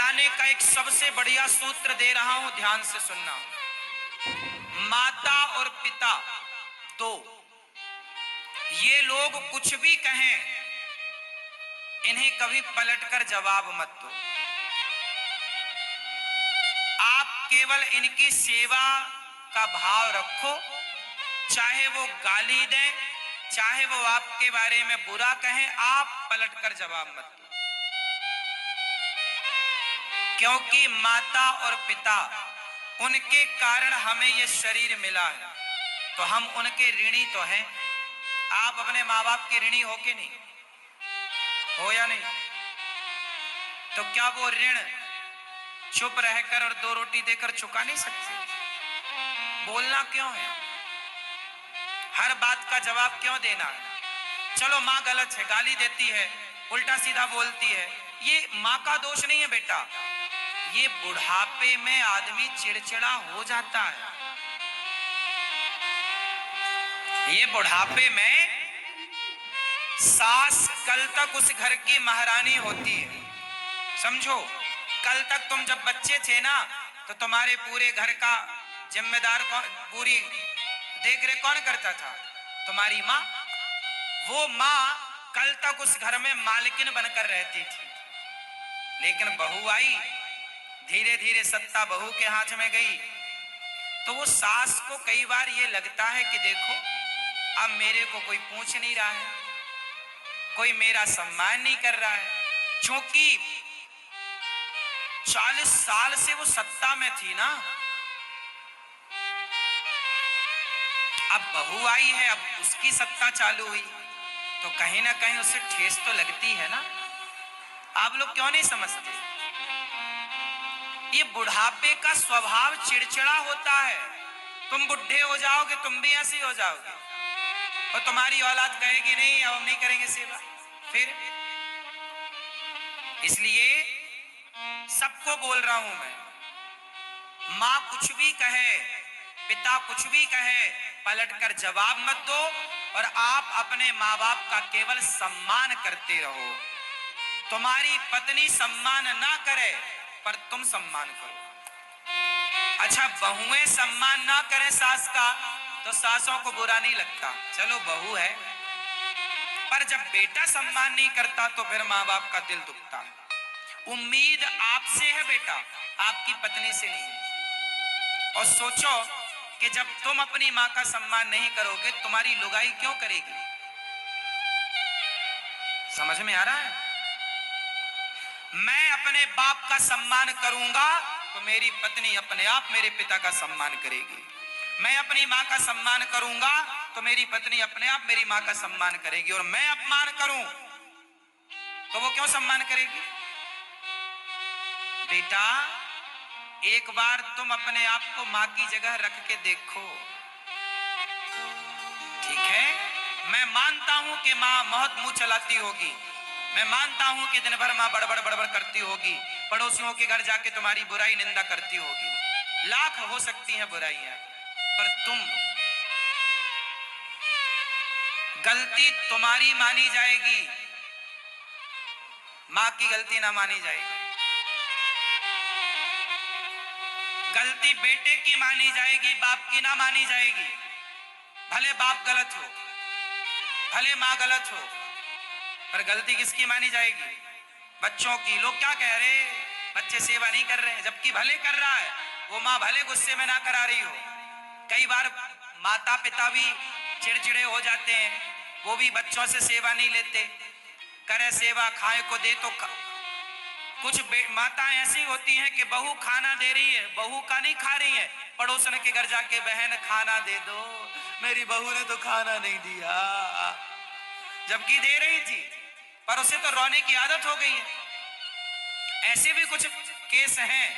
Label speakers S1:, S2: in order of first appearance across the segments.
S1: समझाने का एक सबसे बढ़िया सूत्र दे रहा हूं, ध्यान से सुनना। माता और पिता दो, ये लोग कुछ भी कहें, इन्हें कभी पलटकर जवाब मत दो। आप केवल इनकी सेवा का भाव रखो, चाहे वो गाली दें, चाहे वो आपके बारे में बुरा कहें, आप पलटकर जवाब मत दो। क्योंकि माता और पिता, उनके कारण हमें ये शरीर मिला है, तो हम उनके ऋणी तो हैं। आप अपने माँ बाप के ऋणी हो कि नहीं हो या नहीं? तो क्या वो ऋण चुप रहकर और दो रोटी देकर चुका नहीं सकते? बोलना क्यों है? हर बात का जवाब क्यों देना है? चलो माँ गलत है, गाली देती है, उल्टा सीधा बोलती है, ये माँ का दोष नहीं है बेटा। ये बुढ़ापे में आदमी चिड़चिड़ा हो जाता है। ये बुढ़ापे में सास कल तक उस घर की महारानी होती है, समझो। कल तक तुम जब बच्चे थे ना, तो तुम्हारे पूरे घर का जिम्मेदार कौन, पूरी देख रेख कौन करता था? तुम्हारी माँ। वो माँ कल तक उस घर में मालकिन बनकर रहती थी, लेकिन बहू आई, धीरे धीरे सत्ता बहू के हाथ में गई, तो वो सास को कई बार ये लगता है कि देखो अब मेरे को कोई पूछ नहीं रहा है, कोई मेरा सम्मान नहीं कर रहा है। क्योंकि 40 साल से वो सत्ता में थी ना, अब बहू आई है, अब उसकी सत्ता चालू हुई, तो कहीं ना कहीं उससे ठेस तो लगती है ना। आप लोग क्यों नहीं समझते? ये बुढ़ापे का स्वभाव चिड़चिड़ा होता है। तुम बुढ़े हो जाओगे, तुम भी ऐसे हो जाओगे, और तुम्हारी औलाद कहेगी नहीं अब हम नहीं करेंगे सेवा। फिर इसलिए सबको बोल रहा हूं मैं, माँ कुछ भी कहे, पिता कुछ भी कहे, पलटकर जवाब मत दो, और आप अपने माँ बाप का केवल सम्मान करते रहो। तुम्हारी पत्नी सम्मान ना करे, पर तुम सम्मान करो। अच्छा, बहुएं सम्मान ना करें सास का, तो सासों को बुरा नहीं लगता, चलो बहू है। पर जब बेटा सम्मान नहीं करता, तो फिर माँ बाप का दिल दुखता है। उम्मीद आपसे है बेटा, आपकी पत्नी से नहीं। और सोचो कि जब तुम अपनी माँ का सम्मान नहीं करोगे, तुम्हारी लुगाई क्यों करेगी? समझ में आ रहा है? मैं अपने बाप का सम्मान करूंगा, तो मेरी पत्नी अपने आप मेरे पिता का सम्मान करेगी। मैं अपनी माँ का सम्मान करूंगा, तो मेरी पत्नी अपने आप मेरी माँ का सम्मान करेगी। और मैं अपमान करूं, तो वो क्यों सम्मान करेगी? बेटा, एक बार तुम अपने आप को माँ की जगह रख के देखो, ठीक है? मैं मानता हूं कि माँ बहुत मुंह चलाती होगी, मैं मानता हूं कि दिन भर माँ बड़बड़ बड़बड़ करती होगी, पड़ोसियों के घर जाके तुम्हारी बुराई निंदा करती होगी, लाख हो सकती हैं बुराइयां, पर गलती तुम्हारी मानी जाएगी, माँ की गलती ना मानी जाएगी। गलती बेटे की मानी जाएगी, बाप की ना मानी जाएगी। भले बाप गलत हो, भले माँ गलत हो, पर गलती किसकी मानी जाएगी? बच्चों की। लोग क्या कह रहे, बच्चे सेवा नहीं कर रहे हैं, जबकि भले कर रहा है वो माँ, भले गुस्से में ना करा रही हो। कई बार माता पिता भी चिड़चिड़े हो जाते हैं, वो भी बच्चों से सेवा नहीं लेते। करे सेवा खाए को दे तो कुछ माताएं ऐसी होती हैं कि बहू खाना दे रही है, बहू का नहीं खा रही है, पड़ोसन के घर जाके बहन खाना दे दो, मेरी बहू ने तो खाना नहीं दिया, जबकि दे रही थी, पर उसे तो रोने की आदत हो गई है। ऐसे भी कुछ केस हैं।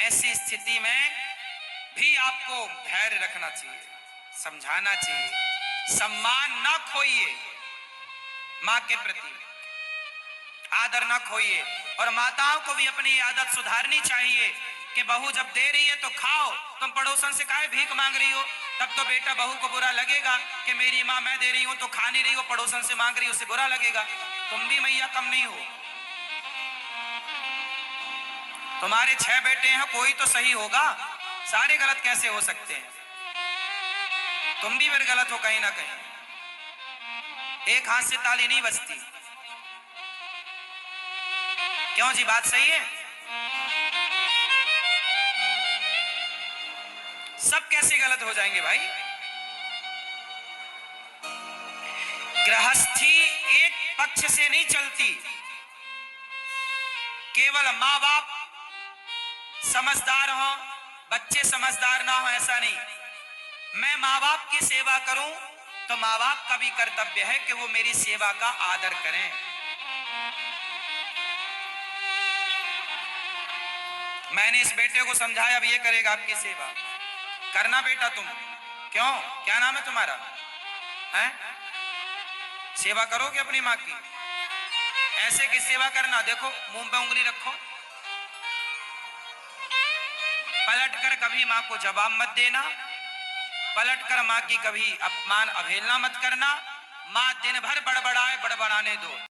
S1: ऐसी स्थिति में भी आपको धैर्य रखना चाहिए, समझाना चाहिए। सम्मान ना खोइए, मां के प्रति आदर ना खोइए। और माताओं को भी अपनी आदत सुधारनी चाहिए कि बहू जब दे रही है तो खाओ, तुम पड़ोसन से काहे भीख मांग रही हो? तब तो बेटा बहू को बुरा लगेगा कि मेरी माँ मैं दे रही हूं तो खा नहीं रही हो, पड़ोसन से मांग रही हो, उसे बुरा लगेगा। तुम भी मैया कम नहीं हो। तुम्हारे 6 बेटे हैं, कोई तो सही होगा, सारे गलत कैसे हो सकते हैं? तुम भी फिर गलत हो कहीं ना कहीं। एक हाथ से ताली नहीं बजती। क्यों जी, बात सही है? सब कैसे गलत हो जाएंगे भाई? गृहस्थी एक पक्ष से नहीं चलती। केवल माँ बाप समझदार हो, बच्चे समझदार ना हो, ऐसा नहीं। मैं माँ बाप की सेवा करूं तो माँ बाप का भी कर्तव्य है कि वो मेरी सेवा का आदर करें। मैंने इस बेटे को समझाया, अब ये करेगा आपकी सेवा। करना बेटा तुम। क्यों, क्या नाम है तुम्हारा? हैं? सेवा करोगे अपनी माँ की? ऐसे की सेवा करना। देखो, मुंह पे उंगली रखो, पलट कर कभी माँ को जवाब मत देना, पलट कर माँ की कभी अपमान अवहेलना मत करना। माँ दिन भर बड़बड़ाए, बड़बड़ाने दो।